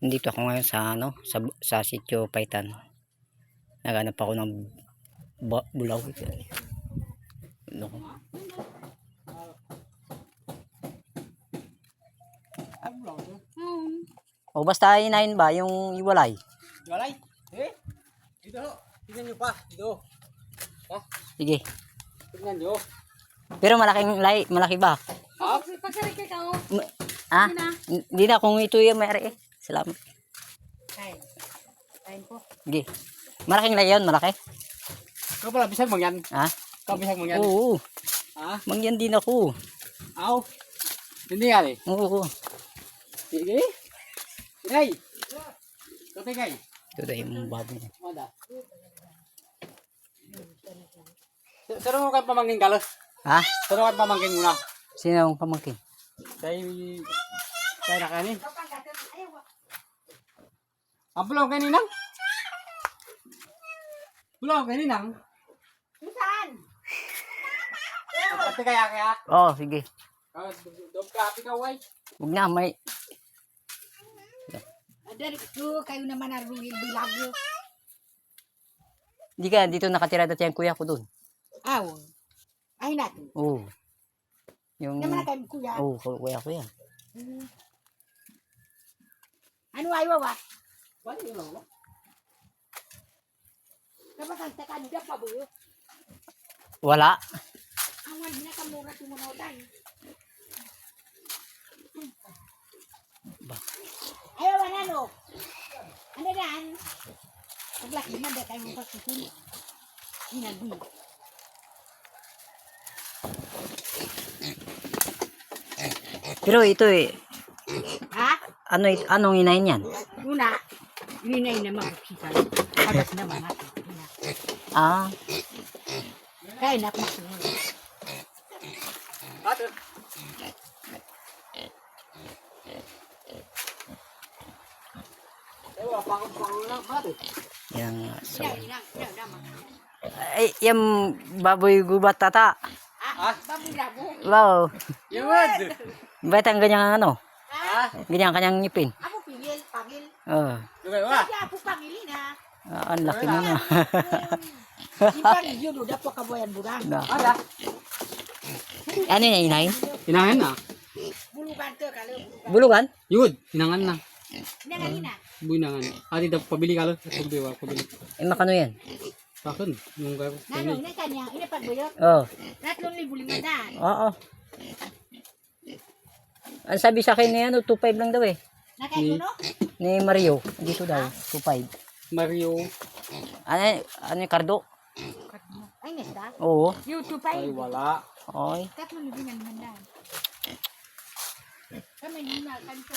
Nandito ako ngayon sa sa Sitio Paitan. Naghanap ako ng bulaw. Ano ko? O basta inahin ba yung iwalay? Iwalay? Dito. Tingnan nyo pa. Dito. Ha? Sige. Tingnan nyo. Pero malaki ba? Ha? Pagkarikay ka o. Ah? Hindi na kung ito yung mayari eh. Salamat. Kain po. Sige. Malaking lay yun, malaki. Ikaw pala, bisag mo yan. Ha? Ikaw bisag mo yan. Oo. Ha? Mangyan din ako. Aw. Hindi nga eh. Oo. Sige. Tingay. Ito tingay. Ito dahil yung baboy. Mada. Saro mo ka pamangkin kalos. Ha? Saro ka pamangkin muna. Sino ang pamangkin? Kaya nakanin. Ang pulaw kayo ninang? Pulaw kayo ninang? Saan? Pati kaya? Oo, sige. Dob ka, happy ka, way. Huwag na, may... Dari ko kayo naman arungil bilagyo. Hindi ka, dito nakatira dati ang kuya ko doon. Aw. Ay natin. Oo. Yung... Naman kayo kuya. Oo, kuya ko yan. Ano ayaw wa? Wala yun lang. Kapag ang takanida pa buyo. Wala. Awan na kamura tumunotan. Ayaw na no. Ano yan? Paglaki man da kayo magpasusun. Hinagbi. Pero ito eh, Ha? anong inahin yan? Una, ninay na magkita. Agas naman natin. Ah, Kaya na kumasunod. Ate. Ewa, pangang lang, ate. yan nga. So, Inang. ay, yung baboy gubat tata. Ah, babu-labo. Wow. Yun! Ba't ang ganyang ano? Ah, Ganyan kanyang ngipin. ako pangil. Oh, Dugay, wa? Kaya ako pangilin ha. ang laki mo na. Ibang yun, udah po kabuayan burang. Na. Ada. Ano yung inahin? Hinangan na. Bulugan to, kalau Bulugan? Yun, hinangan na. Nangahin na. Buinangan. Ate, pabili ka lang. Pabili. Eh, makano yan? Bakit? Yung gaya ko. Nanong, na kanya, inapagbuyo. Oh, 3,500. oo. Ang sabi sa akin na yan, 2.5 lang daw eh. Nakain mo no? Ni Mario, dito daw, 2.5. Mario. Ano yung kardo? Ay, nesta. Oo. YouTube Ay, ay. wala. Oy. 3,500. Kami nina, kanito.